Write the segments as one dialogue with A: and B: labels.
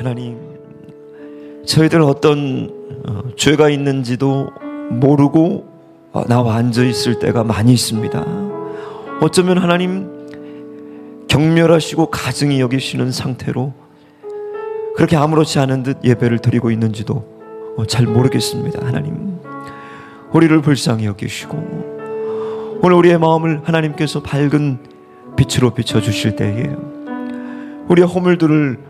A: 하나님, 저희들 어떤 죄가 있는지도 모르고 나와 앉아 있을 때가 많이 있습니다. 어쩌면 하나님 경멸하시고 가증히 여기시는 상태로 그렇게 아무렇지 않은 듯 예배를 드리고 있는지도 잘 모르겠습니다. 하나님, 우리를 불쌍히 여기시고 오늘 우리의 마음을 하나님께서 밝은 빛으로 비춰주실 때에 우리의 허물들을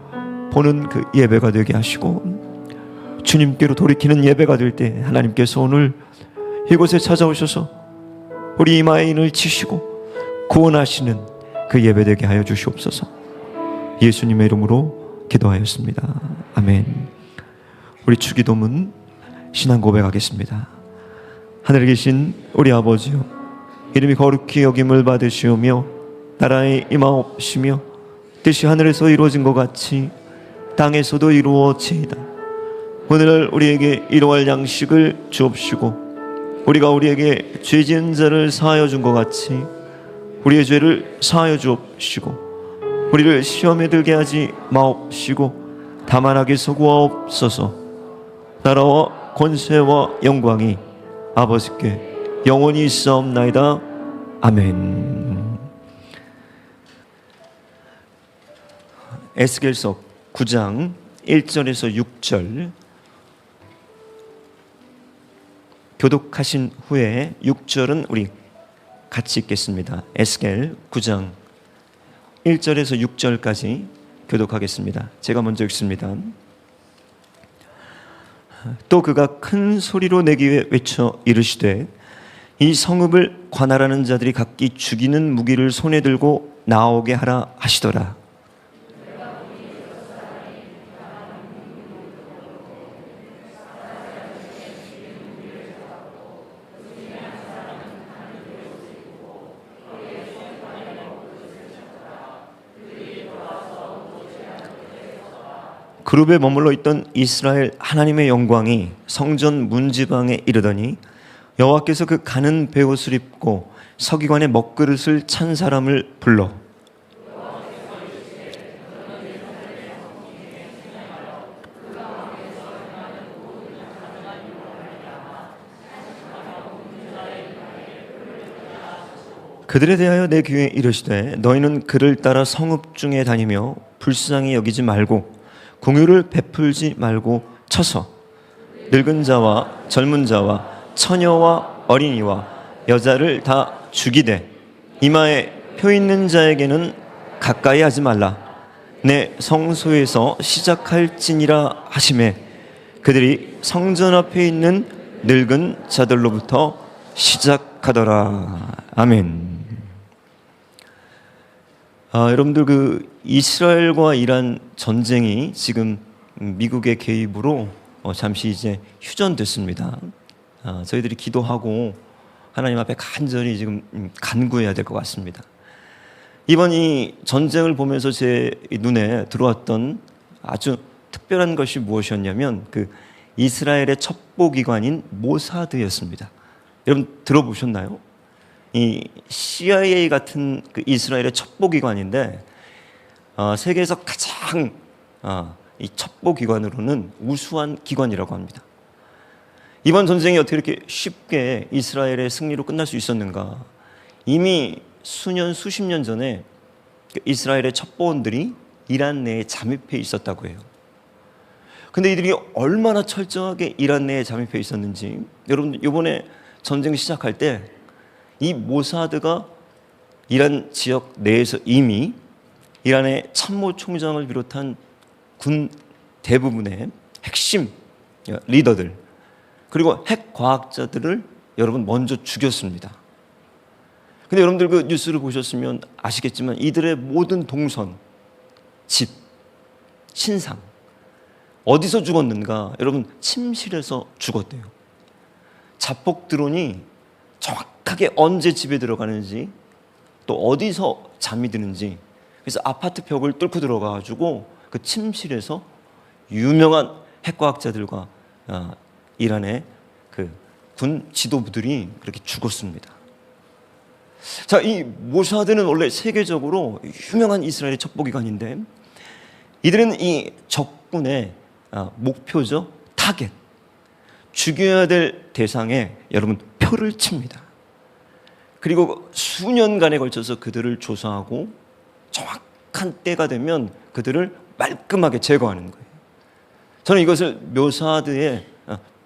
A: 보는 그 예배가 되게 하시고 주님께로 돌이키는 예배가 될 때 하나님께서 오늘 이곳에 찾아오셔서 우리 이마에 인을 치시고 구원하시는 그 예배 되게 하여 주시옵소서. 예수님의 이름으로 기도하였습니다. 아멘. 우리 주기도문 신앙 고백하겠습니다. 하늘에 계신 우리 아버지요, 이름이 거룩히 여김을 받으시오며 나라의 임하옵시며 뜻이 하늘에서 이루어진 것 같이 땅에서도 이루어지이다. 오늘 우리에게 일용할 양식을 주옵시고 우리가 우리에게 죄 지은 자를 사하여 준 것 같이 우리의 죄를 사하여 주옵시고 우리를 시험에 들게 하지 마옵시고 다만 악에서 구하옵소서. 나라와 권세와 영광이 아버지께 영원히 있사옵나이다. 아멘. 에스겔서 9장 1절에서 6절 교독하신 후에 6절은 우리 같이 읽겠습니다. 에스겔 9장 1절에서 6절까지 교독하겠습니다. 제가 먼저 읽습니다. 또 그가 큰 소리로 내기 위해 외쳐 이르시되 이 성읍을 관할하는 자들이 각기 죽이는 무기를 손에 들고 나오게 하라 하시더라. 그룹에 머물러 있던 이스라엘 하나님의 영광이 성전 문지방에 이르더니 여호와께서 그 가는 베옷을 입고 서기관의 먹그릇을 찬 사람을 불러 그들에 대하여 내 귀에 이르시되 너희는 그를 따라 성읍 중에 다니며 불쌍히 여기지 말고 공유를 베풀지 말고 쳐서 늙은 자와 젊은 자와 처녀와 어린이와 여자를 다 죽이되 이마에 표 있는 자에게는 가까이 하지 말라. 내 성소에서 시작할지니라 하시매 그들이 성전 앞에 있는 늙은 자들로부터 시작하더라. 아멘. 여러분들 그 이스라엘과 이란 전쟁이 지금 미국의 개입으로 잠시 이제 휴전됐습니다. 저희들이 기도하고 하나님 앞에 간절히 지금 간구해야 될 것 같습니다. 이번 이 전쟁을 보면서 제 눈에 들어왔던 아주 특별한 것이 무엇이었냐면 그 이스라엘의 첩보기관인 모사드였습니다. 여러분 들어보셨나요? 이 CIA 같은 그 이스라엘의 첩보기관인데 세계에서 가장 이 첩보기관으로는 우수한 기관이라고 합니다. 이번 전쟁이 어떻게 이렇게 쉽게 이스라엘의 승리로 끝날 수 있었는가? 이미 수십 년 전에 이스라엘의 첩보원들이 이란 내에 잠입해 있었다고 해요. 근데 이들이 얼마나 철저하게 이란 내에 잠입해 있었는지 여러분 이번에 전쟁 시작할 때 이 모사드가 이란 지역 내에서 이미 이란의 참모 총장을 비롯한 군 대부분의 핵심 리더들 그리고 핵 과학자들을 여러분 먼저 죽였습니다. 근데 여러분들 그 뉴스를 보셨으면 아시겠지만 이들의 모든 동선, 집, 신상 어디서 죽었는가? 여러분 침실에서 죽었대요. 자폭 드론이 정확하게 언제 집에 들어가는지 또 어디서 잠이 드는지 그래서 아파트 벽을 뚫고 들어가가지고 그 침실에서 유명한 핵과학자들과 이란의 그 군 지도부들이 그렇게 죽었습니다. 자, 이 모사드는 원래 세계적으로 유명한 이스라엘의 첩보기관인데 이들은 이 적 적군의 목표죠. 타겟. 죽여야 될 대상에 여러분 표를 칩니다. 그리고 수년간에 걸쳐서 그들을 조사하고 정확한 때가 되면 그들을 말끔하게 제거하는 거예요. 저는 이것을 묘사드의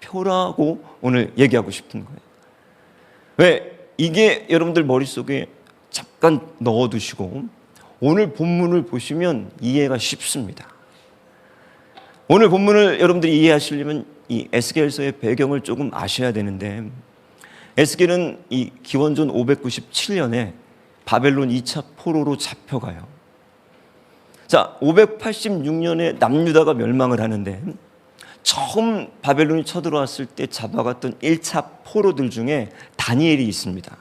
A: 표라고 오늘 얘기하고 싶은 거예요. 왜? 이게 여러분들 머릿속에 잠깐 넣어두시고 오늘 본문을 보시면 이해가 쉽습니다. 오늘 본문을 여러분들이 이해하시려면 이 에스겔서의 배경을 조금 아셔야 되는데, 에스겔은 이 기원전 597년에 바벨론 2차 포로로 잡혀가요. 자, 586년에 남유다가 멸망을 하는데 처음 바벨론이 쳐들어왔을 때 잡아갔던 1차 포로들 중에 다니엘이 있습니다.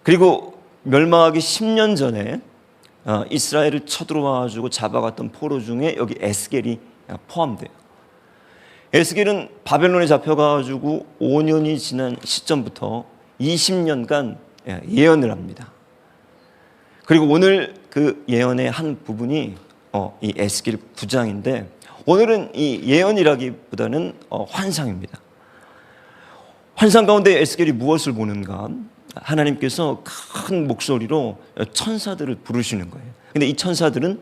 A: 그리고 멸망하기 10년 전에 이스라엘을 쳐들어와가지고 잡아갔던 포로 중에 여기 에스겔이 포함돼요. 에스겔은 바벨론에 잡혀가지고 5년이 지난 시점부터 20년간 예언을 합니다. 그리고 오늘 그 예언의 한 부분이 이 에스겔 9장인데, 오늘은 이 예언이라기보다는 환상입니다. 환상 가운데 에스겔이 무엇을 보는가? 하나님께서 큰 목소리로 천사들을 부르시는 거예요. 근데 이 천사들은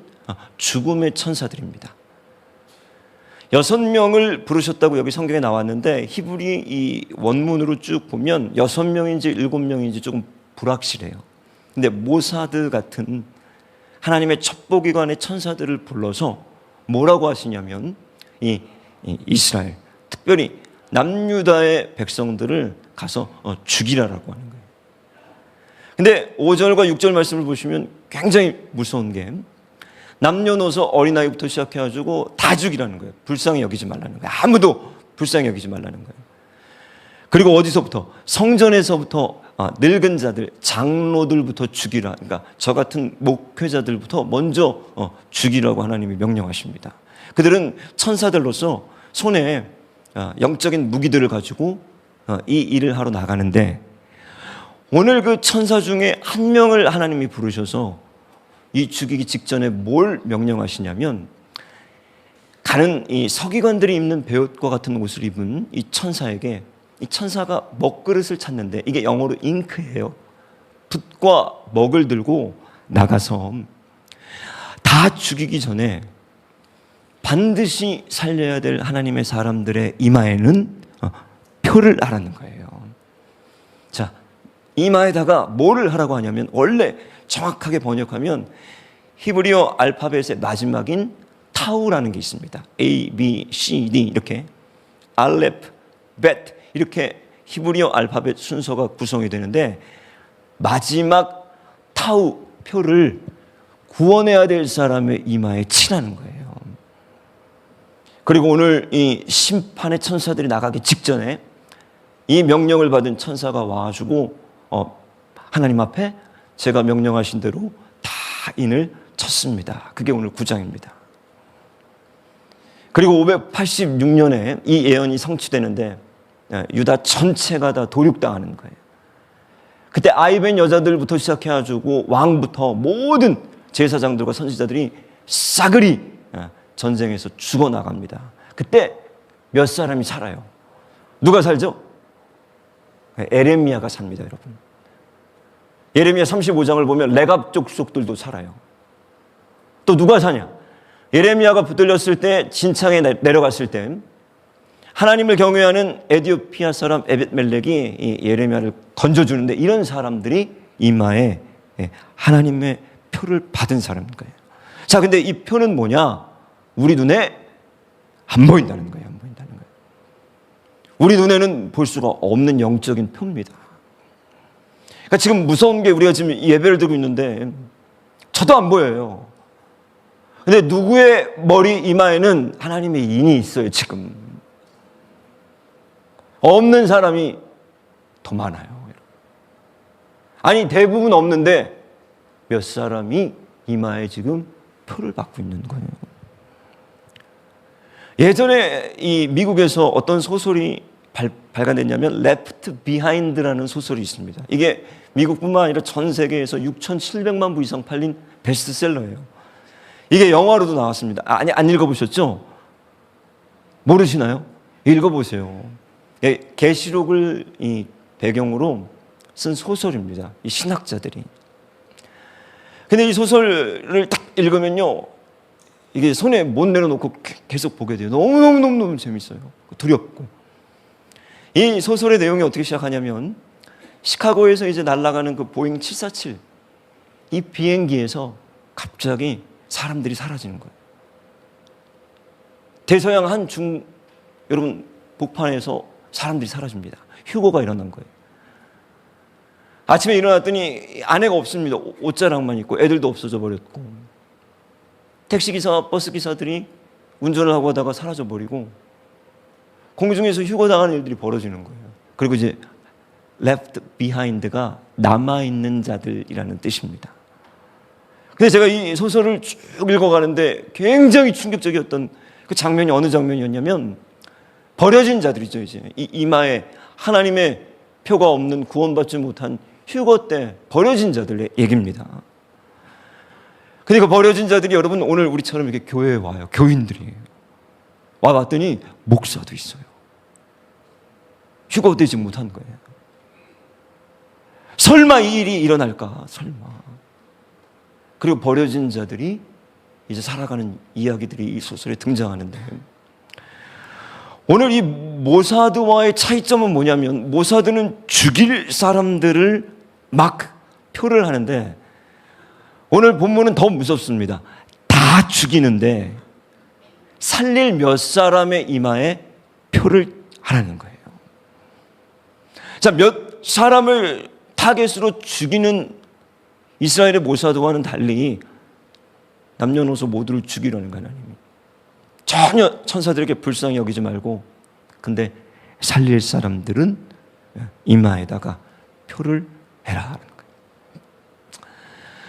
A: 죽음의 천사들입니다. 6명을 부르셨다고 여기 성경에 나왔는데, 히브리 이 원문으로 쭉 보면 6명인지 7명인지 조금 불확실해요. 근데 모사드 같은 하나님의 첩보기관의 천사들을 불러서 뭐라고 하시냐면 이스라엘, 특별히 남유다의 백성들을 가서 죽이라라고 하는 거예요. 근데 5절과 6절 말씀을 보시면 굉장히 무서운 게, 남녀노소 어린아이부터 시작해가지고 다 죽이라는 거예요. 불쌍히 여기지 말라는 거예요. 아무도 불쌍히 여기지 말라는 거예요. 그리고 어디서부터? 성전에서부터 늙은 자들, 장로들부터 죽이라. 그러니까 저 같은 목회자들부터 먼저 죽이라고 하나님이 명령하십니다. 그들은 천사들로서 손에 영적인 무기들을 가지고 이 일을 하러 나가는데, 오늘 그 천사 중에 한 명을 하나님이 부르셔서 이 죽이기 직전에 뭘 명령하시냐면, 가는 이 서기관들이 입는 베옷과 같은 옷을 입은 이 천사에게, 이 천사가 먹그릇을 찾는데, 이게 영어로 잉크예요. 붓과 먹을 들고 나가서 다 죽이기 전에 반드시 살려야 될 하나님의 사람들의 이마에는 표를 하라는 거예요. 자, 이마에다가 뭐를 하라고 하냐면, 원래 정확하게 번역하면 히브리어 알파벳의 마지막인 타우라는 게 있습니다. A, B, C, D 이렇게 알렙, 벳 이렇게 히브리어 알파벳 순서가 구성이 되는데, 마지막 타우 표를 구원해야 될 사람의 이마에 치라는 거예요. 그리고 오늘 이 심판의 천사들이 나가기 직전에 이 명령을 받은 천사가 와가지고 하나님 앞에 제가 명령하신 대로 다 인을 쳤습니다. 그게 오늘 9장입니다. 그리고 586년에 이 예언이 성취되는데 유다 전체가 다 도륙당하는 거예요. 그때 아이벤 여자들부터 시작해가지고 왕부터 모든 제사장들과 선지자들이 싸그리 전쟁에서 죽어나갑니다. 그때 몇 사람이 살아요? 누가 살죠? 에레미야가 삽니다, 여러분. 예레미야 35장을 보면 레갑 족속들도 살아요. 또 누가 사냐? 예레미야가 붙들렸을 때, 진창에 내려갔을 때 하나님을 경외하는 에디오피아 사람 에벳멜렉이 이 예레미야를 건져주는데, 이런 사람들이 이마에 하나님의 표를 받은 사람인 거예요. 자, 근데 이 표는 뭐냐? 우리 눈에 안 보인다는 거예요. 안 보인다는 거예요. 우리 눈에는 볼 수가 없는 영적인 표입니다. 그러니까 지금 무서운 게, 우리가 지금 예배를 드리고 있는데 저도 안 보여요. 근데 누구의 머리 이마에는 하나님의 인이 있어요. 지금 없는 사람이 더 많아요. 아니, 대부분 없는데 몇 사람이 이마에 지금 표를 받고 있는 거예요. 예전에 이 미국에서 어떤 소설이 발간됐냐면 Left Behind라는 소설이 있습니다. 이게 미국뿐만 아니라 전 세계에서 6,700만 부 이상 팔린 베스트셀러예요. 이게 영화로도 나왔습니다. 아니, 안 읽어보셨죠? 모르시나요? 읽어보세요. 계시록을 이 배경으로 쓴 소설입니다. 이 신학자들이. 근데 이 소설을 딱 읽으면요, 이게 손에 못 내려놓고 계속 보게 돼요. 너무 재밌어요. 두렵고. 이 소설의 내용이 어떻게 시작하냐면, 시카고에서 이제 날아가는 그 보잉 747, 이 비행기에서 갑자기 사람들이 사라지는 거예요. 대서양 한중, 여러분, 북판에서 사람들이 사라집니다. 휴거가 일어난 거예요. 아침에 일어났더니 아내가 없습니다. 옷자락만 있고 애들도 없어져 버렸고, 택시기사, 버스기사들이 운전을 하고 하다가 사라져 버리고, 공중에서 휴거당하는 일들이 벌어지는 거예요. 그리고 이제 left behind가 남아있는 자들이라는 뜻입니다. 근데 제가 이 소설을 쭉 읽어가는데 굉장히 충격적이었던 그 장면이 어느 장면이었냐면, 버려진 자들이죠. 이제 이 이마에 하나님의 표가 없는, 구원받지 못한 휴거 때 버려진 자들의 얘기입니다. 그러니까 버려진 자들이 여러분 오늘 우리처럼 이렇게 교회에 와요. 교인들이에요. 와봤더니 목사도 있어요. 휴거되지 못한 거예요. 설마 이 일이 일어날까? 설마. 그리고 버려진 자들이 이제 살아가는 이야기들이 이 소설에 등장하는데, 오늘 이 모사드와의 차이점은 뭐냐면, 모사드는 죽일 사람들을 막 표를 하는데, 오늘 본문은 더 무섭습니다. 다 죽이는데 살릴 몇 사람의 이마에 표를 하라는 거예요. 자, 몇 사람을 타겟으로 죽이는 이스라엘의 모사드와는 달리 남녀노소 모두를 죽이려는 거예요. 하나님이 전혀 천사들에게 불쌍히 여기지 말고, 근데 살릴 사람들은 이마에다가 표를 해라 하는 거예요.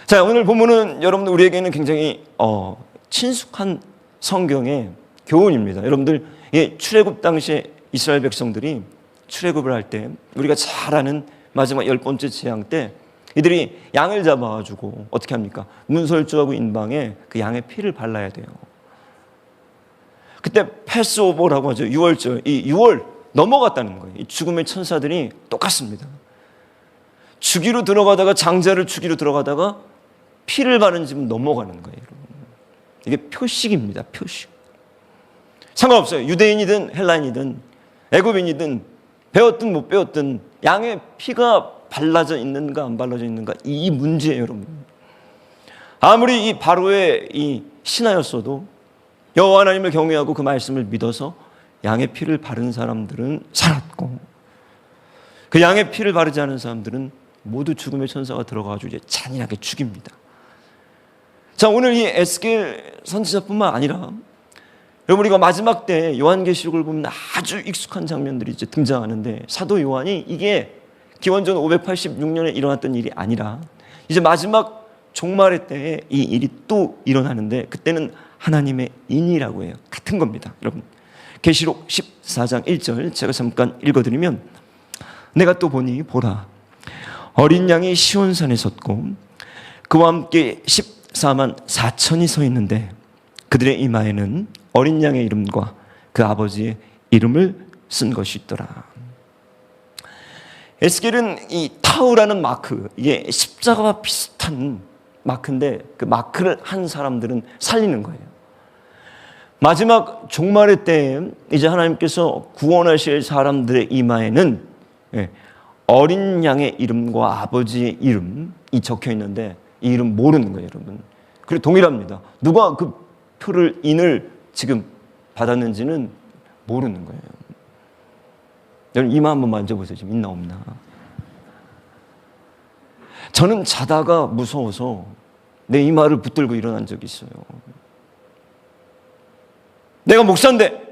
A: 자, 오늘 본문은 여러분들 우리에게는 굉장히 친숙한 성경의 교훈입니다. 여러분들 출애굽 당시에 이스라엘 백성들이 출애굽을 할 때, 우리가 잘 아는 마지막 10번째 재앙 때 이들이 양을 잡아가지고 어떻게 합니까? 문설주하고 인방에 그 양의 피를 발라야 돼요. 그때 패스오버라고 하죠. 6월절. 이 6월 넘어갔다는 거예요. 이 죽음의 천사들이 똑같습니다. 죽이로 들어가다가, 장자를 죽이로 들어가다가 피를 바른 집은 넘어가는 거예요. 이게 표식입니다. 표식. 상관없어요. 유대인이든 헬라인이든 애굽인이든 배웠든 못 배웠든 양의 피가 발라져 있는가 안 발라져 있는가, 이 문제예요, 여러분. 아무리 이 바로의 이 신하였어도 여호와 하나님을 경외하고 그 말씀을 믿어서 양의 피를 바른 사람들은 살았고, 그 양의 피를 바르지 않은 사람들은 모두 죽음의 천사가 들어가가지고 이제 잔인하게 죽입니다. 자, 오늘 이 에스겔 선지자뿐만 아니라 여러분, 우리가 마지막 때 요한계시록을 보면 아주 익숙한 장면들이 이제 등장하는데, 사도 요한이 이게 기원전 586년에 일어났던 일이 아니라 이제 마지막 종말의 때에 이 일이 또 일어나는데, 그때는 하나님의 인이라고 해요. 같은 겁니다. 여러분, 계시록 14장 1절 제가 잠깐 읽어드리면, 내가 또 보니 보라, 어린 양이 시온산에 섰고 그와 함께 14만 4천이 서 있는데, 그들의 이마에는 어린 양의 이름과 그 아버지의 이름을 쓴 것이 있더라. 에스겔은 이 타우라는 마크, 이게 십자가와 비슷한 마크인데, 그 마크를 한 사람들은 살리는 거예요. 마지막 종말의 때에 이제 하나님께서 구원하실 사람들의 이마에는 어린 양의 이름과 아버지의 이름이 적혀 있는데, 이 이름 모르는 거예요, 여러분. 그리고 동일합니다. 누가 그 표를, 인을 지금 받았는지는 모르는 거예요. 여러분, 이마 한번 만져보세요. 지금 있나 없나. 저는 자다가 무서워서 내 이마를 붙들고 일어난 적이 있어요. 내가 목사인데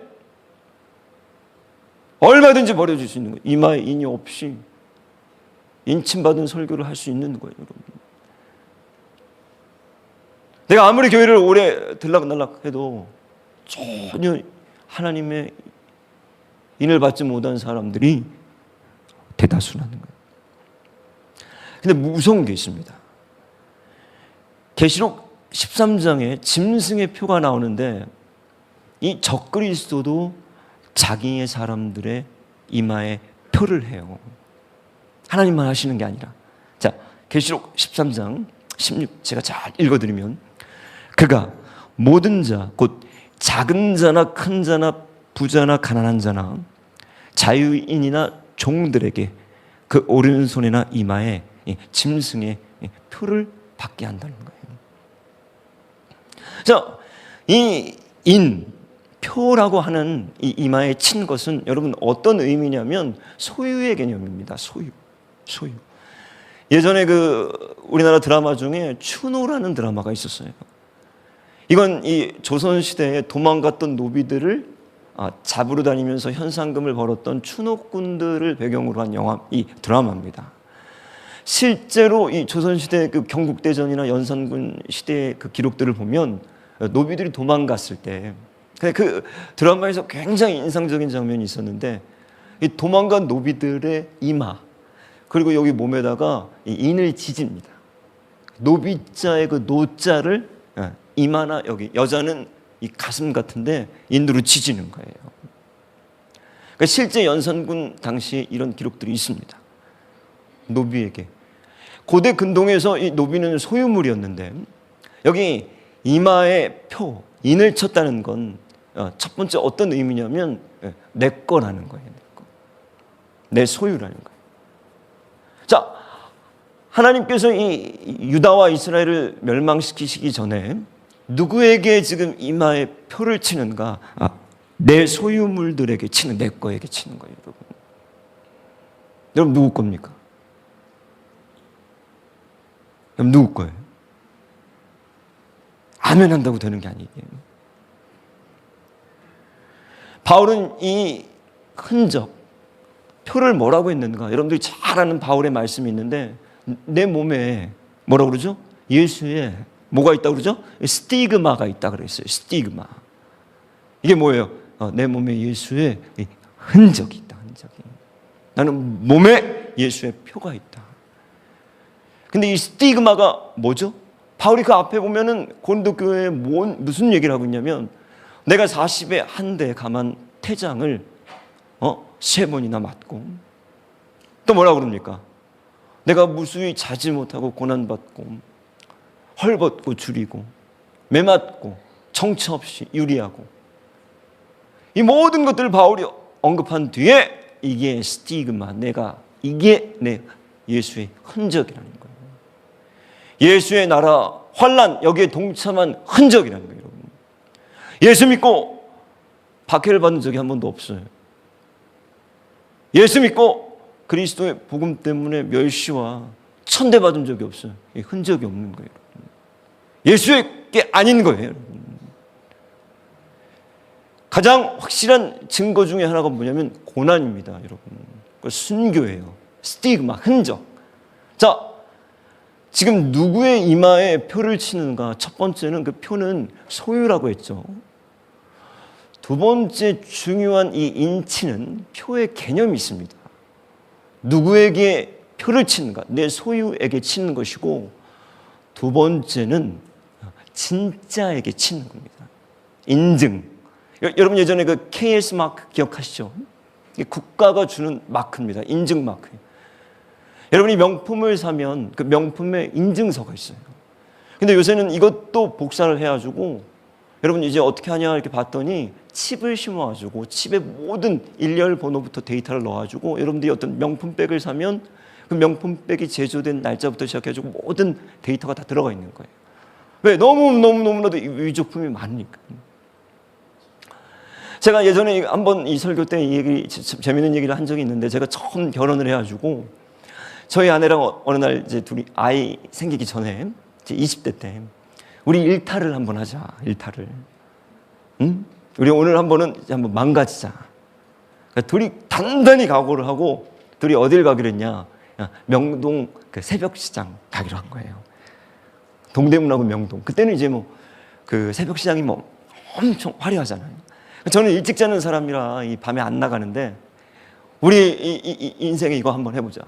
A: 얼마든지 버려줄 수 있는 거예요. 이마에 인이 없이 인침받은 설교를 할 수 있는 거예요, 여러분. 내가 아무리 교회를 오래 들락날락 해도 전혀 하나님의 인을 받지 못한 사람들이 대다수라는 거예요. 근데 무서운 게 있습니다. 계시록 13장에 짐승의 표가 나오는데 이 적그리스도도 자기의 사람들의 이마에 표를 해요. 하나님만 하시는 게 아니라. 자, 계시록 13장 16 제가 잘 읽어드리면, 그가 모든 자 곧 작은 자나 큰 자나 부자나 가난한 자나 자유인이나 종들에게 그 오른손이나 이마에 짐승의 표를 받게 한다는 거예요. 자, 이 표라고 하는 이 이마에 친 것은 여러분 어떤 의미냐면 소유의 개념입니다. 소유. 예전에 우리나라 드라마 중에 추노라는 드라마가 있었어요. 이건 이 조선시대에 도망갔던 노비들을 잡으러 다니면서 현상금을 벌었던 추노꾼들을 배경으로 한 이 드라마입니다. 실제로 이 조선시대 경국대전이나 연산군 시대의 기록들을 보면 노비들이 도망갔을 때 그 드라마에서 굉장히 인상적인 장면이 있었는데, 이 도망간 노비들의 이마 그리고 여기 몸에다가 이 인을 지집니다. 노비자의 노자를 이마나 여기, 여자는 이 가슴 같은데 인으로 지지는 거예요. 그러니까 실제 연산군 당시에 이런 기록들이 있습니다. 노비에게. 고대 근동에서 이 노비는 소유물이었는데 여기 이마에 표, 인을 쳤다는 건 첫 번째 어떤 의미냐면 내 거라는 거예요. 내 소유라는 거예요. 자, 하나님께서 이 유다와 이스라엘을 멸망시키시기 전에 누구에게 지금 이마에 표를 치는가? 내 소유물들에게 치는, 내 거에게 치는 거예요, 여러분. 여러분 누구 겁니까? 여러분 누구 거예요? 아멘 한다고 되는 게 아니에요. 바울은 이 흔적, 표를 뭐라고 했는가? 여러분들이 잘 아는 바울의 말씀이 있는데, 내 몸에 뭐라고 그러죠? 예수의 뭐가 있다고 그러죠? 스티그마가 있다고 그랬어요. 스티그마. 이게 뭐예요? 내 몸에 예수의 흔적이 있다. 흔적이. 나는 몸에 예수의 표가 있다. 근데 이 스티그마가 뭐죠? 바울이 그 앞에 보면은 고린도 교회에 무슨 얘기를 하고 있냐면, 내가 40에 한 대 감한 태장을 3번이나 맞고, 또 뭐라고 그럽니까? 내가 무수히 자지 못하고 고난받고 헐벗고 줄이고 매맞고 정처 없이 유리하고, 이 모든 것들을 바울이 언급한 뒤에 이게 스티그마, 이게 내 예수의 흔적이라는 거예요. 예수의 나라 환난, 여기에 동참한 흔적이라는 거예요. 여러분, 예수 믿고 박해를 받은 적이 한 번도 없어요. 예수 믿고 그리스도의 복음 때문에 멸시와 천대받은 적이 없어요. 흔적이 없는 거예요. 예수의 게 아닌 거예요. 가장 확실한 증거 중에 하나가 뭐냐면 고난입니다. 여러분, 순교예요. 스티그마, 흔적. 자, 지금 누구의 이마에 표를 치는가? 첫 번째는 그 표는 소유라고 했죠. 두 번째 중요한 이 인치는 표의 개념이 있습니다. 누구에게 표를 치는가? 내 소유에게 치는 것이고, 두 번째는 진짜에게 치는 겁니다. 인증. 여러분 예전에 그 KS 마크 기억하시죠? 국가가 주는 마크입니다. 인증 마크. 여러분이 명품을 사면 그 명품에 인증서가 있어요. 근데 요새는 이것도 복사를 해가지고, 여러분 이제 어떻게 하냐 이렇게 봤더니 칩을 심어가지고 칩에 모든 일렬 번호부터 데이터를 넣어가지고, 여러분들이 어떤 명품백을 사면 그 명품백이 제조된 날짜부터 시작해가지고 모든 데이터가 다 들어가 있는 거예요. 왜? 너무나도 위조품이 많으니까. 제가 예전에 한번 이 설교 때 이 얘기, 재밌는 얘기를 한 적이 있는데, 제가 처음 결혼을 해가지고 저희 아내랑 어느 날 이제 둘이 아이 생기기 전에, 이제 20대 때 우리 일탈을 한번 하자. 일탈을. 응? 우리 오늘 한번 망가지자. 그러니까 둘이 단단히 각오를 하고 둘이 어딜 가기로 했냐? 명동 그 새벽시장 가기로 한 거예요. 동대문하고 명동. 그때는 이제 그 새벽시장이 엄청 화려하잖아요. 저는 일찍 자는 사람이라 이 밤에 안 나가는데, 우리 이 인생에 이거 한번 해보자.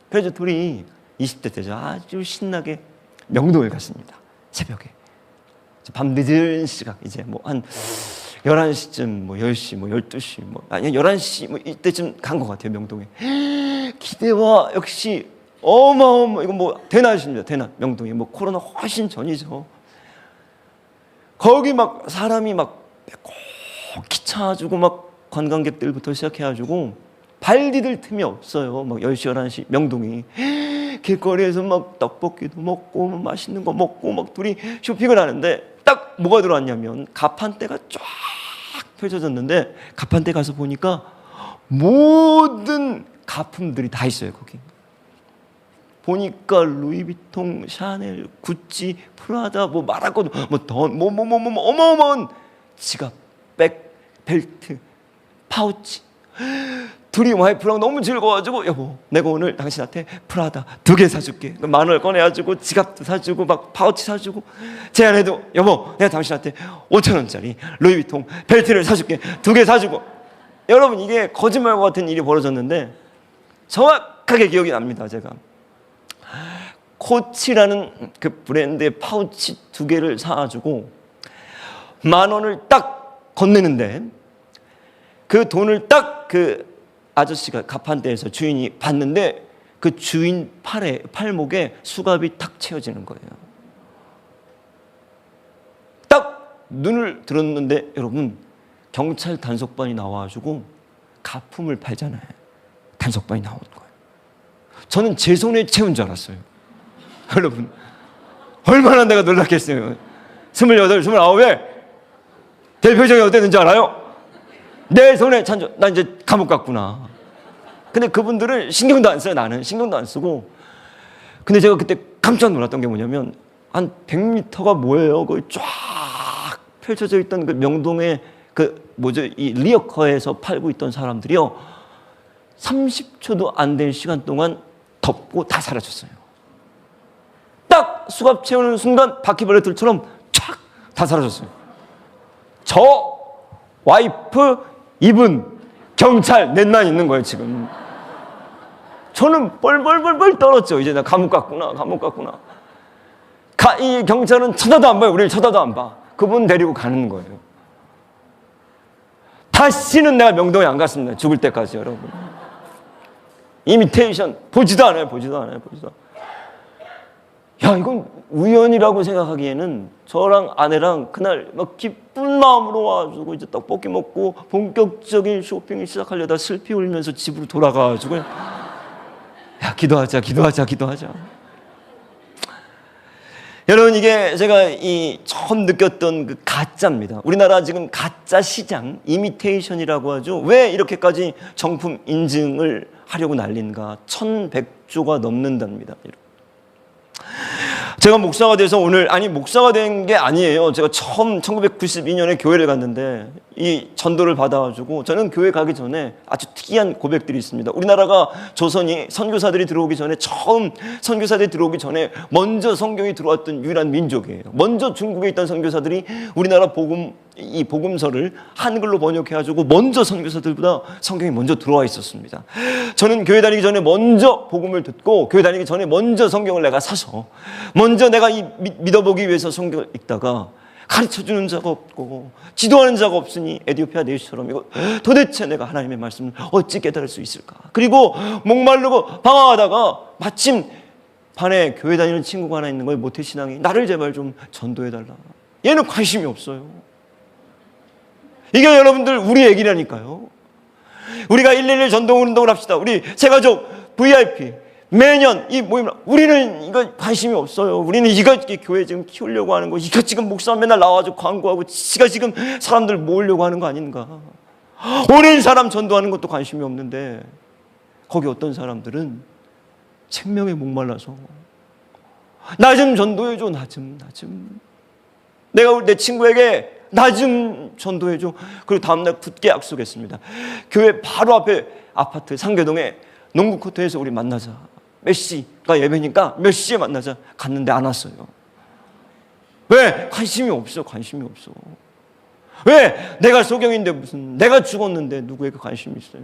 A: 그래서 둘이 20대 때죠. 아주 신나게 명동에 갔습니다. 새벽에. 밤 늦은 시각 이제 뭐 한 11시쯤 뭐 10시 뭐 12시 뭐 아니 11시 뭐 이때쯤 간 것 같아요. 명동에. 기대와 역시 어마어마 이거 뭐 대낮입니다. 대낮 명동이 뭐 코로나 훨씬 전이죠. 거기 막 사람이 막 기차가지고 막 관광객들부터 시작해가지고 발 디딜 틈이 없어요. 막 10시 11시 명동이 길거리에서 막 떡볶이도 먹고 맛있는 거 먹고 막 둘이 쇼핑을 하는데 딱 뭐가 들어왔냐면 가판대가 쫙 펼쳐졌는데 가판대 가서 보니까 모든 가품들이 다 있어요. 거기 보니까 루이비통, 샤넬, 구찌, 프라다 뭐 말할 것도 뭐 어마어마한 지갑, 백, 벨트, 파우치. 둘이 와이프랑 너무 즐거워가지고 여보 내가 오늘 당신한테 프라다 2개 사줄게. 10,000원 꺼내가지고 지갑도 사주고 막 파우치 사주고 제안해도 여보 내가 당신한테 5,000원짜리 루이비통 벨트를 사줄게. 2개 사주고. 여러분 이게 거짓말과 같은 일이 벌어졌는데 정확하게 기억이 납니다. 제가 코치라는 그 브랜드의 파우치 2개를 사가지고 10,000원을 딱 건네는데 그 돈을 딱 그 아저씨가 가판대에서 주인이 봤는데 그 주인 팔목에 수갑이 탁 채워지는 거예요. 딱 눈을 들었는데 여러분 경찰 단속반이 나와가지고 가품을 팔잖아요. 단속반이 나오는 거예요. 저는 제 손에 채운 줄 알았어요. 여러분 얼마나 내가 놀랐겠어요. 28, 29에 대표적이 어땠는지 알아요? 내 손에 찬 나 이제 감옥 갔구나. 근데 그분들은 신경도 안 써요. 나는 신경도 안 쓰고. 근데 제가 그때 깜짝 놀랐던 게 뭐냐면 한 100m가 뭐예요? 거기 쫙 펼쳐져 있던 그 명동의 그 뭐죠? 이 리어커에서 팔고 있던 사람들이요 30초도 안 된 시간 동안 덮고 다 사라졌어요. 딱 수갑 채우는 순간 바퀴벌레들처럼 촥 다 사라졌어요. 저 와이프 이분 경찰 넷만 있는 거예요. 지금 저는 뻘뻘뻘뻘 떨었죠. 이제 나 감옥 갔구나. 이 경찰은 쳐다도 안 봐요. 우리를 쳐다도 안 봐. 그분 데리고 가는 거예요. 다시는 내가 명동에 안 갔습니다. 죽을 때까지. 여러분 이미테이션 보지도 않아요. 야 이건 우연이라고 생각하기에는 저랑 아내랑 그날 막 기쁜 마음으로 와가지고 이제 떡볶이 먹고 본격적인 쇼핑을 시작하려다 슬피 울면서 집으로 돌아가가지고 야 기도하자. 여러분 이게 제가 이 처음 느꼈던 그 가짜입니다. 우리나라 지금 가짜 시장 이미테이션이라고 하죠. 왜 이렇게까지 정품 인증을 하려고 난린가? 1,100조가 넘는답니다. 제가 목사가 돼서 목사가 된 게 아니에요. 제가 처음 1992년에 교회를 갔는데 이 전도를 받아가지고 저는 교회 가기 전에 아주 특이한 고백들이 있습니다. 우리나라가 조선이 선교사들이 들어오기 전에 먼저 성경이 들어왔던 유일한 민족이에요. 먼저 중국에 있던 선교사들이 우리나라 복음서를 한글로 번역해가지고 먼저 선교사들보다 성경이 먼저 들어와 있었습니다. 저는 교회 다니기 전에 먼저 복음을 듣고 교회 다니기 전에 먼저 성경을 내가 사서 먼저 내가 믿어보기 위해서 성경을 읽다가 가르쳐주는 자가 없고 지도하는 자가 없으니 에티오피아 내시처럼 이거 도대체 내가 하나님의 말씀을 어찌 깨달을 수 있을까? 그리고 목마르고 방황하다가 마침 반에 교회 다니는 친구가 하나 있는 거예요. 모태신앙이. 나를 제발 좀 전도해달라. 얘는 관심이 없어요. 이게 여러분들 우리 얘기라니까요. 우리가 111 전도운동을 합시다. 우리 새가족 VIP 매년 이 모임, 우리는 이거 관심이 없어요. 우리는 이거 교회 지금 키우려고 하는 거, 이거 지금 목사 맨날 나와가지고 광고하고 지가 지금 사람들 모으려고 하는 거 아닌가. 오랜 사람 전도하는 것도 관심이 없는데 거기 어떤 사람들은 생명에 목말라서 나 좀 전도해줘. 나 좀. 내가 내 친구에게 나 좀 전도해줘. 그리고 다음날 굳게 약속했습니다. 교회 바로 앞에 아파트 상계동에 농구 코트에서 우리 만나자. 몇 시가 예배니까 몇 시에 만나자. 갔는데 안 왔어요. 왜? 관심이 없어. 왜? 내가 소경인데 무슨 내가 죽었는데 누구에게 관심이 있어요?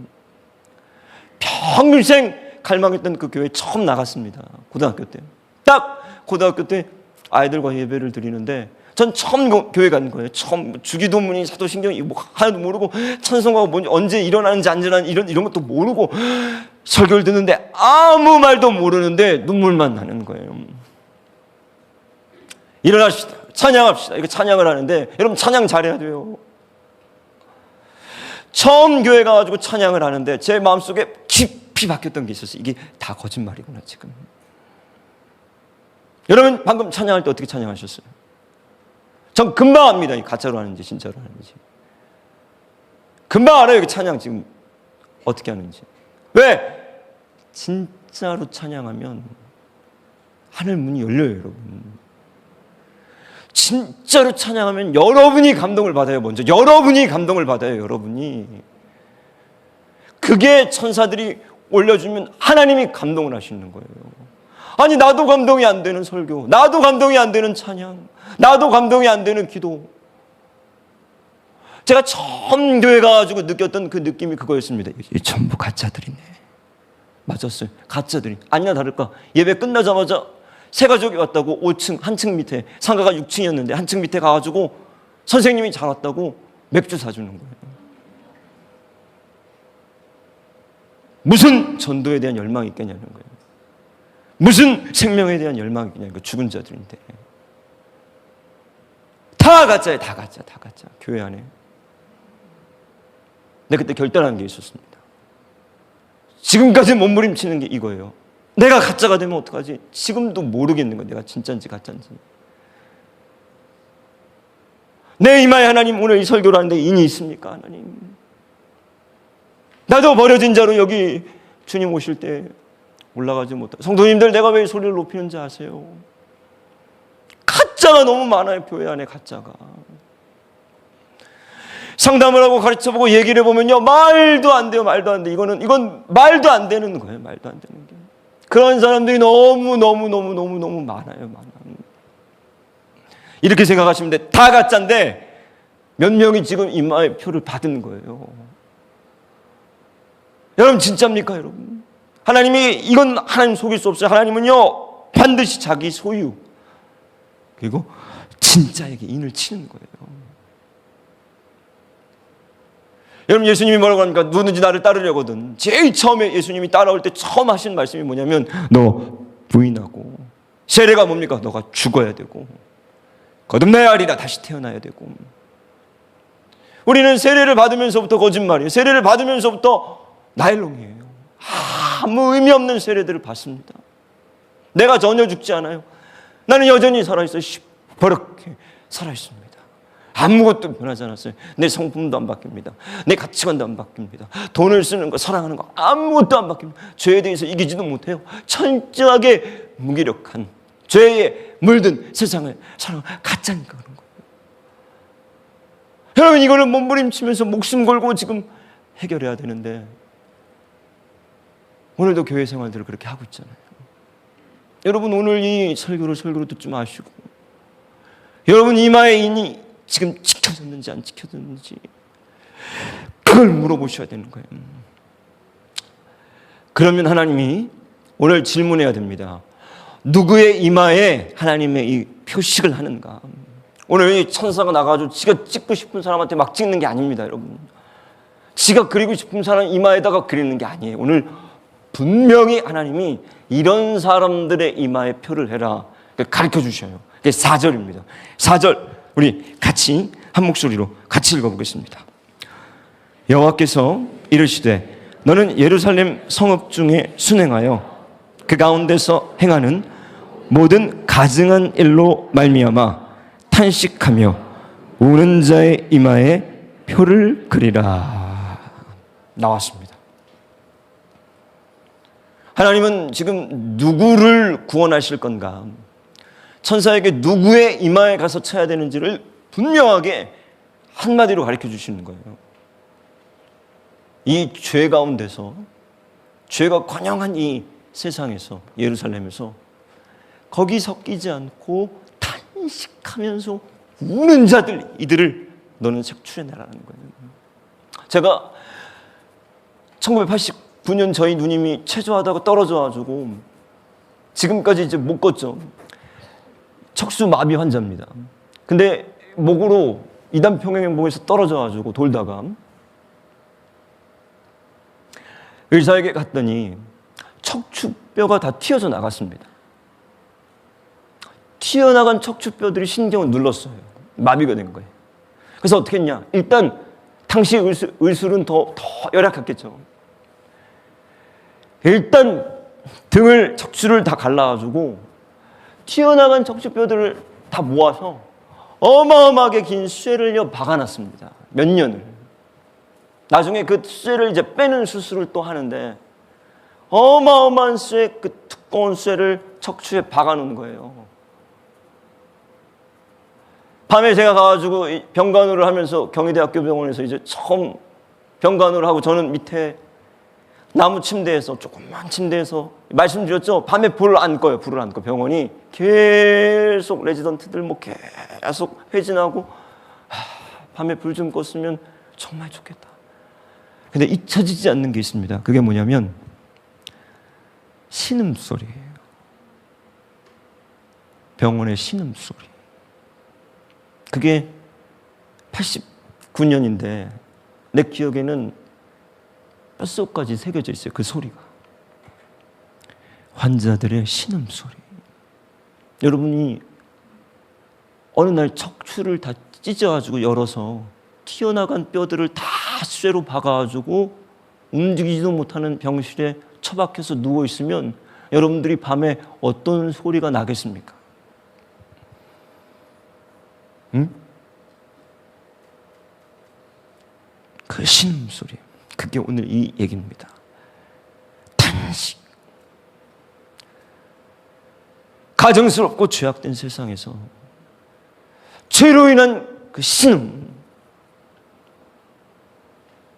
A: 평생 갈망했던 그 교회 처음 나갔습니다. 고등학교 때. 딱 고등학교 때 아이들과 예배를 드리는데 전 처음 교회 간 거예요. 처음 주기도문이 사도신경이 뭐 하나도 모르고 찬송가가 뭔지 언제 일어나는지 안 일어나는지 이런 것도 모르고 설교를 듣는데 아무 말도 모르는데 눈물만 나는 거예요. 일어나시다. 찬양합시다. 이거 찬양을 하는데 여러분 찬양 잘해야 돼요. 처음 교회 가가지고 찬양을 하는데 제 마음속에 깊이 박혔던 게 있었어요. 이게 다 거짓말이구나 지금. 여러분 방금 찬양할 때 어떻게 찬양하셨어요? 전 금방 압니다. 이 가짜로 하는지 진짜로 하는지. 금방 알아요. 찬양 지금 어떻게 하는지. 왜? 진짜로 찬양하면 하늘 문이 열려요, 여러분. 진짜로 찬양하면 여러분이 감동을 받아요. 먼저 여러분이 감동을 받아요. 여러분이. 그게 천사들이 올려주면 하나님이 감동을 하시는 거예요. 아니 나도 감동이 안 되는 설교, 나도 감동이 안 되는 찬양, 나도 감동이 안 되는 기도. 제가 처음 교회 가가지고 느꼈던 그 느낌이 그거였습니다. 이 전부 가짜들이네. 맞았어요. 가짜들이. 아니나 다를까 예배 끝나자마자 세 가족이 왔다고 5층 한층 밑에, 상가가 6층이었는데 한층 밑에 가가지고 선생님이 잘 왔다고 맥주 사주는 거예요. 무슨 전도에 대한 열망이 있겠냐는 거예요. 무슨 생명에 대한 열망이 있겠냐는 거예요. 죽은 자들인데 다 가짜예요. 다 가짜, 다 가짜. 교회 안에. 근데 그때 결단한 게 있었습니다. 지금까지 몸부림치는 게 이거예요. 내가 가짜가 되면 어떡하지? 지금도 모르겠는 거야. 내가 진짜인지 가짜인지. 내 이마에 하나님 오늘 이 설교를 하는데 인이 있습니까? 하나님. 나도 버려진 자로 여기 주님 오실 때 올라가지 못하고. 성도님들 내가 왜 소리를 높이는지 아세요? 가짜가 너무 많아요. 교회 안에 가짜가. 상담을 하고 가르쳐보고 얘기를 해보면요. 말도 안 돼요. 말도 안 돼. 이건 말도 안 되는 거예요. 말도 안 되는 게. 그런 사람들이 너무 많아요. 이렇게 생각하시면 돼. 다 가짜인데 몇 명이 지금 이마에 표를 받은 거예요. 여러분 진짜입니까 여러분? 하나님이 이건 하나님 속일 수 없어요. 하나님은요 반드시 자기 소유 그리고 진짜에게 인을 치는 거예요. 여러분 예수님이 뭐라고 합니까? 누구든지 나를 따르려거든. 제일 처음에 예수님이 따라올 때 처음 하신 말씀이 뭐냐면 너 부인하고. 세례가 뭡니까? 너가 죽어야 되고 거듭나야 하리라. 다시 태어나야 되고. 우리는 세례를 받으면서부터 거짓말이에요. 세례를 받으면서부터 나일롱이에요. 아무 의미 없는 세례들을 받습니다. 내가 전혀 죽지 않아요. 나는 여전히 살아있어요. 시퍼렇게 살아있습니다. 아무것도 변하지 않았어요. 내 성품도 안 바뀝니다. 내 가치관도 안 바뀝니다. 돈을 쓰는 거, 사랑하는 거 아무것도 안 바뀝니다. 죄에 대해서 이기지도 못해요. 철저하게 무기력한 죄에 물든 세상을 사랑하는 가짜니까 그런 거예요. 여러분 이거를 몸부림치면서 목숨 걸고 지금 해결해야 되는데 오늘도 교회 생활들을 그렇게 하고 있잖아요. 여러분 오늘 이 설교를 듣지 마시고 여러분 이마에 인이 지금 지켜졌는지 안 지켜졌는지 그걸 물어보셔야 되는 거예요. 그러면 하나님이 오늘 질문해야 됩니다. 누구의 이마에 하나님의 이 표식을 하는가? 오늘 이 천사가 나가가지고 지가 찍고 싶은 사람한테 막 찍는 게 아닙니다, 여러분. 지가 그리고 싶은 사람 이마에다가 그리는 게 아니에요. 오늘 분명히 하나님이 이런 사람들의 이마에 표를 해라 가르쳐 주셔요. 그게 4절입니다. 4절 우리 같이 한 목소리로 같이 읽어보겠습니다. 여호와께서 이르시되 너는 예루살렘 성읍 중에 순행하여 그 가운데서 행하는 모든 가증한 일로 말미암아 탄식하며 우는 자의 이마에 표를 그리라. 나왔습니다. 하나님은 지금 누구를 구원하실 건가? 천사에게 누구의 이마에 가서 쳐야 되는지를 분명하게 한마디로 가르쳐 주시는 거예요. 이 죄 가운데서 죄가 관영한 이 세상에서 예루살렘에서 거기 섞이지 않고 탄식하면서 우는 자들 이들을 너는 색출해내라는 거예요. 제가 1989년 저희 누님이 체조하다가 떨어져가지고 지금까지 이제 못 걷죠. 척수 마비 환자입니다. 근데 목으로 이단 평행봉에서 떨어져가지고 돌다가 의사에게 갔더니 척추뼈가 다 튀어져 나갔습니다. 튀어나간 척추뼈들이 신경을 눌렀어요. 마비가 된 거예요. 그래서 어떻게 했냐? 일단 당시 의술은 더 열악했겠죠. 일단 등을 척추를 다 갈라가지고 튀어나간 척추뼈들을 다 모아서 어마어마하게 긴 쇠를요 박아놨습니다. 몇 년을. 나중에 그 쇠를 이제 빼는 수술을 또 하는데 어마어마한 쇠, 그 두꺼운 쇠를 척추에 박아놓은 거예요. 밤에 제가 가가지고 병간호를 하면서 경희대학교 병원에서 이제 처음 병간호를 하고 저는 밑에 나무 침대에서 조그만 침대에서 말씀드렸죠. 밤에 불을 안 꺼요. 불을 안 꺼. 병원이 계속 레지던트들 뭐 계속 회진하고 밤에 불 좀 껐으면 정말 좋겠다. 근데 잊혀지지 않는 게 있습니다. 그게 뭐냐면 신음소리예요. 병원의 신음소리. 그게 89년인데 내 기억에는 뼛속까지 새겨져 있어요. 그 소리가. 환자들의 신음소리. 여러분이 어느 날 척추를 다 찢어가지고 열어서 튀어나간 뼈들을 다 쇠로 박아가지고 움직이지도 못하는 병실에 처박혀서 누워있으면 여러분들이 밤에 어떤 소리가 나겠습니까? 응? 그 신음소리. 그게 오늘 이 얘기입니다. 탄식. 가증스럽고 죄악된 세상에서 죄로 인한 그 신음.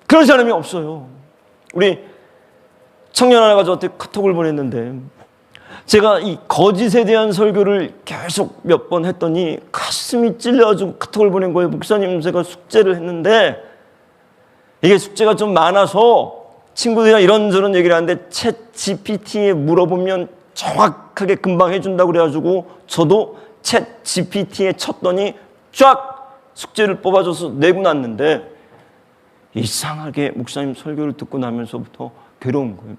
A: 그런 사람이 없어요. 우리 청년 하나가 저한테 카톡을 보냈는데 제가 이 거짓에 대한 설교를 계속 몇 번 했더니 가슴이 찔려가지고 카톡을 보낸 거예요. 목사님, 제가 숙제를 했는데 이게 숙제가 좀 많아서 친구들이랑 이런저런 얘기를 하는데 챗 GPT에 물어보면 정확하게 금방 해준다고 그래가지고 저도 챗 GPT에 쳤더니 쫙 숙제를 뽑아줘서 내고 났는데 이상하게 목사님 설교를 듣고 나면서부터 괴로운 거예요.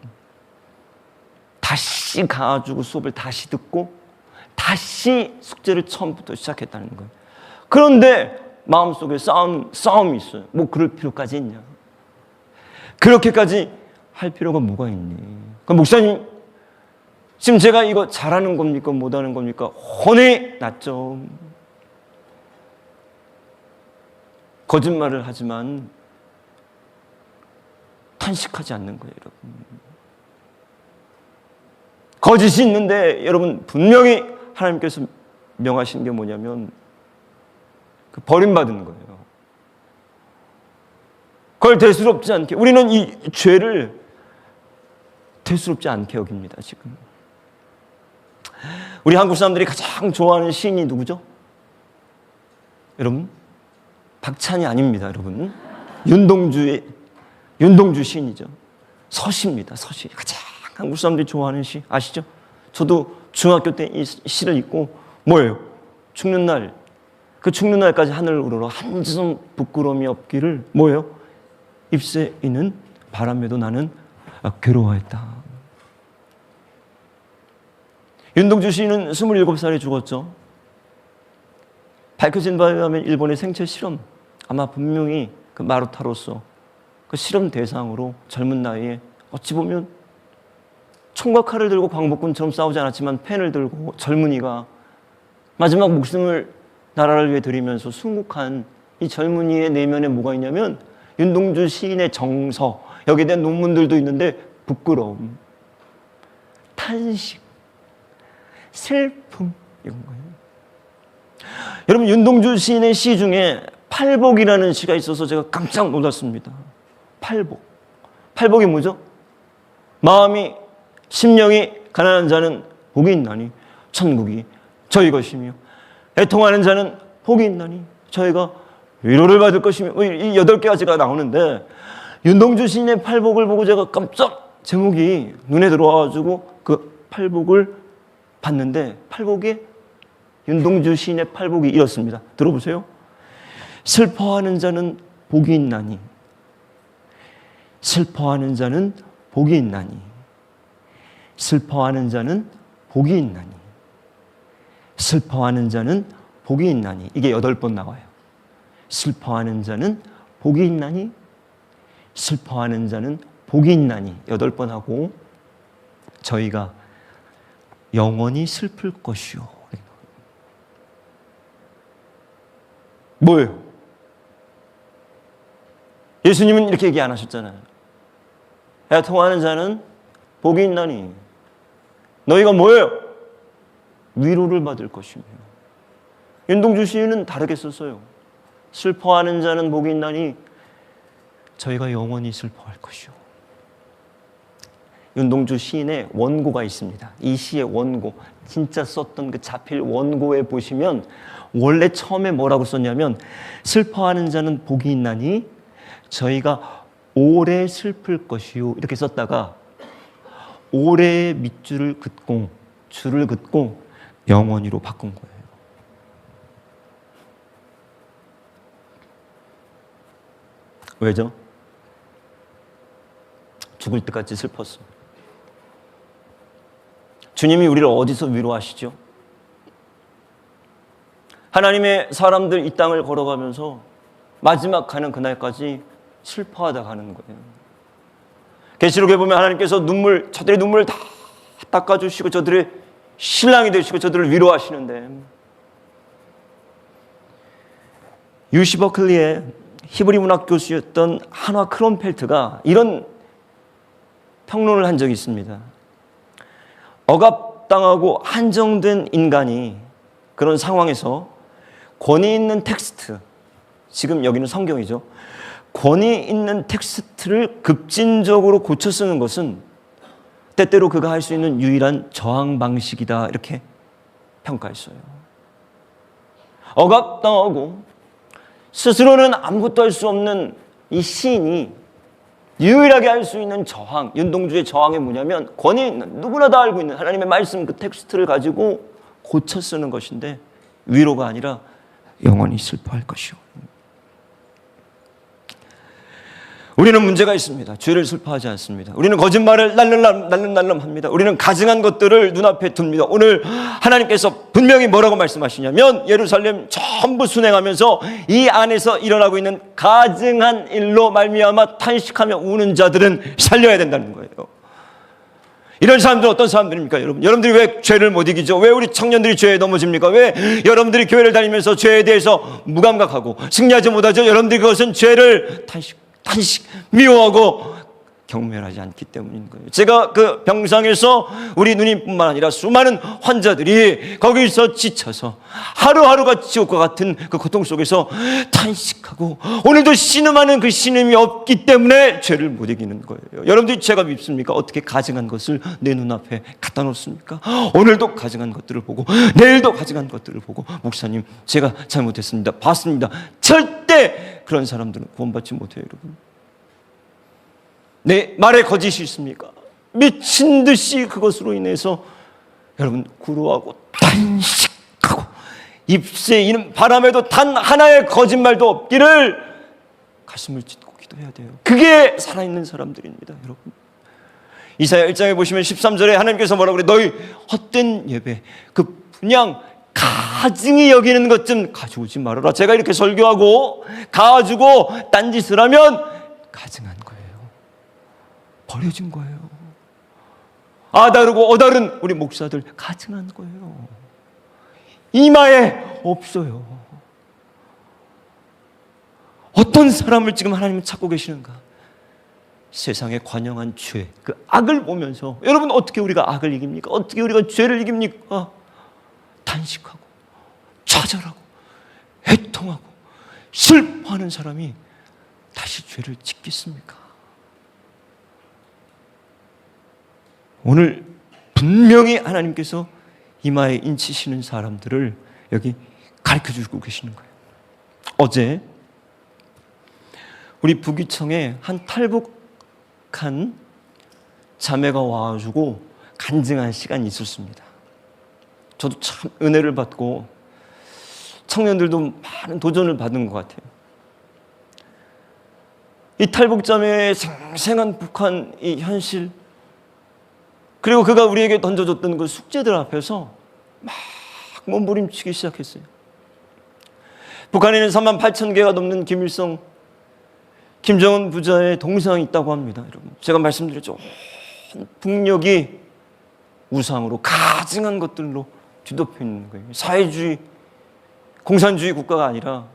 A: 다시 가가지고 수업을 다시 듣고 다시 숙제를 처음부터 시작했다는 거예요. 그런데 마음속에 싸움이 있어요. 뭐 그럴 필요까지 있냐? 그렇게까지 할 필요가 뭐가 있니? 그럼 목사님, 지금 제가 이거 잘하는 겁니까? 못하는 겁니까? 혼이 났죠. 거짓말을 하지만 탄식하지 않는 거예요, 여러분. 거짓이 있는데 여러분 분명히 하나님께서 명하신 게 뭐냐면 그 버림받은 거예요. 그걸 대수롭지 않게, 우리는 이 죄를 대수롭지 않게 여깁니다. 지금 우리 한국 사람들이 가장 좋아하는 시인이 누구죠? 여러분, 박찬이 아닙니다. 여러분, 윤동주 시인이죠. 서시입니다. 서시. 가장 한국 사람들이 좋아하는 시 아시죠? 저도 중학교 때 이 시를 읽고 뭐예요? 죽는 날, 그 죽는 날까지 하늘을 우러러 한점 부끄러움이 없기를 뭐예요? 잎새 있는 바람에도 나는 괴로워했다. 윤동주 시인은 27살에 죽었죠. 밝혀진 바에 의하면 일본의 생체 실험, 아마 분명히 그 마루타로서 그 실험 대상으로 젊은 나이에 어찌 보면 총과 칼을 들고 광복군처럼 싸우지 않았지만 펜을 들고 젊은이가 마지막 목숨을 나라를 위해 드리면서 순국한 이 젊은이의 내면에 뭐가 있냐면 윤동주 시인의 정서, 여기에 대한 논문들도 있는데 부끄러움, 탄식, 슬픔, 이런 거예요. 여러분, 윤동주 시인의 시 중에 팔복이라는 시가 있어서 제가 깜짝 놀랐습니다. 팔복. 팔복이 뭐죠? 마음이 심령이 가난한 자는 복이 있나니 천국이 저희 것이며 애통하는 자는 복이 있나니 저희가 위로를 받을 것이며, 이 8개가지가 나오는데 윤동주 시인의 팔복을 보고 제가 깜짝 제목이 눈에 들어와가지고 그 팔복을 봤는데 팔복에 윤동주 시인의 팔복이 이렇습니다. 들어보세요. 슬퍼하는 자는 복이 있나니, 슬퍼하는 자는 복이 있나니, 슬퍼하는 자는 복이 있나니, 슬퍼하는 자는 복이 있나니. 이게 8번 나와요. 슬퍼하는 자는 복이 있나니, 슬퍼하는 자는 복이 있나니 8번 하고, 저희가 영원히 슬플 것이요. 뭐예요? 예수님은 이렇게 얘기 안 하셨잖아요. 애통하는 자는 복이 있나니. 너희가 뭐예요? 위로를 받을 것이며. 윤동주 시인은 다르게 썼어요. 슬퍼하는 자는 복이 있나니 저희가 영원히 슬퍼할 것이요. 윤동주 시인의 원고가 있습니다. 이 시의 원고, 진짜 썼던 그 자필 원고에 보시면 원래 처음에 뭐라고 썼냐면, 슬퍼하는 자는 복이 있나니 저희가 오래 슬플 것이요, 이렇게 썼다가 오래의 밑줄을 긋고, 줄을 긋고 영원히로 바꾼 거예요. 왜죠? 죽을 때까지 슬펐어. 주님이 우리를 어디서 위로하시죠? 하나님의 사람들 이 땅을 걸어가면서 마지막 가는 그날까지 슬퍼하다 가는 거예요. 계시록에 보면 하나님께서 저들의 눈물을 다 닦아주시고 저들의 신랑이 되시고 저들을 위로하시는데, UC 버클리의 히브리 문학 교수였던 한화 크롬펠트가 이런 평론을 한 적이 있습니다. 억압당하고 한정된 인간이 그런 상황에서 권위 있는 텍스트, 지금 여기는 성경이죠. 권위 있는 텍스트를 급진적으로 고쳐 쓰는 것은 때때로 그가 할 수 있는 유일한 저항 방식이다, 이렇게 평가했어요. 억압당하고 스스로는 아무것도 할 수 없는 이 시인이 유일하게 할 수 있는 저항, 윤동주의 저항이 뭐냐면, 권위 있는, 누구나 다 알고 있는 하나님의 말씀 그 텍스트를 가지고 고쳐 쓰는 것인데, 위로가 아니라 영원히 슬퍼할 것이요. 우리는 문제가 있습니다. 죄를 슬퍼하지 않습니다. 우리는 거짓말을 날름날름합니다. 우리는 가증한 것들을 눈앞에 둡니다. 오늘 하나님께서 분명히 뭐라고 말씀하시냐면, 예루살렘 전부 순행하면서 이 안에서 일어나고 있는 가증한 일로 말미암아 탄식하며 우는 자들은 살려야 된다는 거예요. 이런 사람들은 어떤 사람들입니까, 여러분? 여러분들이 왜 죄를 못 이기죠? 왜 우리 청년들이 죄에 넘어집니까? 왜 여러분들이 교회를 다니면서 죄에 대해서 무감각하고 승리하지 못하죠? 여러분들이 그것은 죄를 단식 미워하고 경멸하지 않기 때문인 거예요. 제가 그 병상에서 우리 누님뿐만 아니라 수많은 환자들이 거기서 지쳐서 하루하루가 지옥과 같은 그 고통 속에서 탄식하고 오늘도 신음하는 그 신음이 없기 때문에 죄를 못 이기는 거예요. 여러분들이 죄가 밉습니까? 어떻게 가증한 것을 내 눈앞에 갖다 놓습니까? 오늘도 가증한 것들을 보고 내일도 가증한 것들을 보고, 목사님 제가 잘못했습니다, 봤습니다. 절대 그런 사람들은 구원받지 못해요, 여러분. 내 말에 거짓이 있습니까? 미친 듯이 그것으로 인해서 여러분 구루하고 탄식하고 입새에 이는 바람에도 단 하나의 거짓말도 없기를 가슴을 찢고 기도해야 돼요. 그게 살아있는 사람들입니다, 여러분. 이사야 1장에 보시면 13절에 하나님께서 뭐라고 그래요? 너희 헛된 예배, 그 그냥 가증히 여기는 것 좀 가져오지 말아라. 제가 이렇게 설교하고 가지고 딴짓을 하면 가증한 거예요. 버려진 거예요. 아다르고 어다른 우리 목사들 가증한 거예요. 이마에 없어요. 어떤 사람을 지금 하나님은 찾고 계시는가? 세상에 관영한 죄, 그 악을 보면서, 여러분 어떻게 우리가 악을 이깁니까? 어떻게 우리가 죄를 이깁니까? 탄식하고 좌절하고 애통하고 슬퍼하는 사람이 다시 죄를 짓겠습니까? 오늘 분명히 하나님께서 이마에 인치시는 사람들을 여기 가르쳐주고 계시는 거예요. 어제 우리 부기청에 한 탈북한 자매가 와가지고 간증한 시간이 있었습니다. 저도 참 은혜를 받고 청년들도 많은 도전을 받은 것 같아요. 이 탈북자매의 생생한 북한 이 현실, 그리고 그가 우리에게 던져줬던 그 숙제들 앞에서 막 몸부림치기 시작했어요. 북한에는 38,000개가 넘는 김일성, 김정은 부자의 동상이 있다고 합니다. 여러분, 제가 말씀드렸죠. 북녘이 우상으로 가증한 것들로 뒤덮여 있는 거예요. 사회주의, 공산주의 국가가 아니라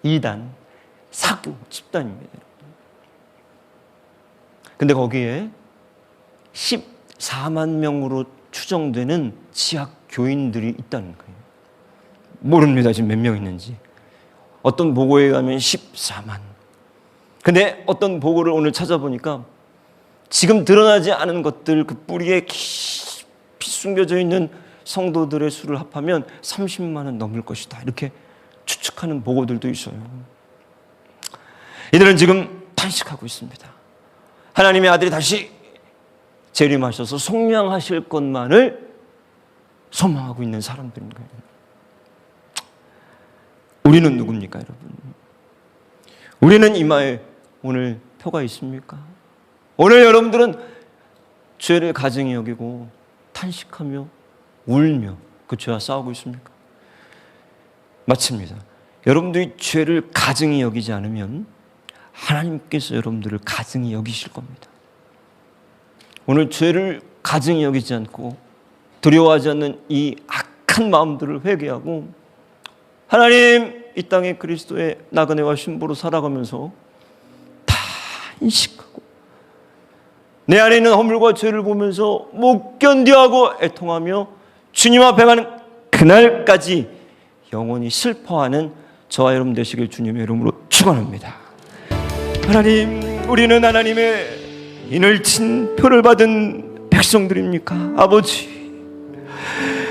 A: 이단, 사교 집단입니다. 근데 거기에 14만 명으로 추정되는 지학 교인들이 있다는 거예요. 모릅니다, 지금 몇 명 있는지. 어떤 보고에 가면 14만. 근데 어떤 보고를 오늘 찾아보니까 지금 드러나지 않은 것들, 그 뿌리에 깊이 숨겨져 있는 성도들의 수를 합하면 30만은 넘을 것이다, 이렇게 추측하는 보고들도 있어요. 이들은 지금 탄식하고 있습니다. 하나님의 아들이 다시 재림하셔서 속량하실 것만을 소망하고 있는 사람들인 거예요. 우리는 누굽니까, 여러분? 우리는 이마에 오늘 표가 있습니까? 오늘 여러분들은 죄를 가증히 여기고 탄식하며 울며 그 죄와 싸우고 있습니까? 마칩니다. 여러분들이 죄를 가증히 여기지 않으면 하나님께서 여러분들을 가증히 여기실 겁니다. 오늘 죄를 가증히 여기지 않고 두려워하지 않는 이 악한 마음들을 회개하고 하나님, 이 땅에 그리스도의 나그네와 신부로 살아가면서 탄식하고 내 안에 있는 허물과 죄를 보면서 못 견뎌하고 애통하며 주님 앞에 가는 그날까지 영원히 슬퍼하는 저와 여러분 되시길 주님의 이름으로 축원합니다. 하나님, 우리는 하나님의 이늘친 표를 받은 백성들입니까? 아버지,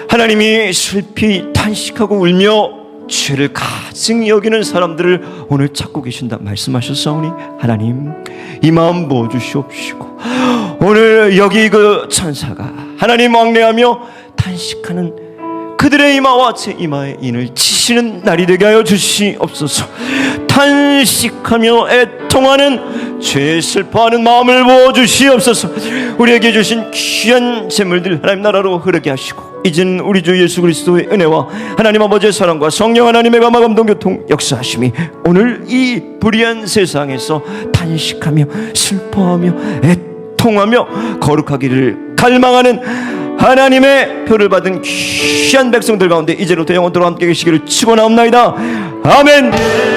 A: 하나님이 슬피 탄식하고 울며 죄를 가증히 여기는 사람들을 오늘 찾고 계신다 말씀하셨사오니 하나님, 이 마음 부어주시옵시고 오늘 여기 그 천사가 하나님 왕래하며 탄식하는 그들의 이마와 제 이마에 인을 치시는 날이 되게 하여 주시옵소서. 탄식하며 애통하는 죄에 슬퍼하는 마음을 부어주시옵소서. 우리에게 주신 귀한 재물들 하나님 나라로 흐르게 하시고 이제는 우리 주 예수 그리스도의 은혜와 하나님 아버지의 사랑과 성령 하나님의 감화감동 교통 역사하심이 오늘 이 불의한 세상에서 탄식하며 슬퍼하며 애통하며 거룩하기를 갈망하는 하나님의 표를 받은 귀한 백성들 가운데 이제로부터 영원토록 함께 계시기를 축원하옵나이다. 아멘.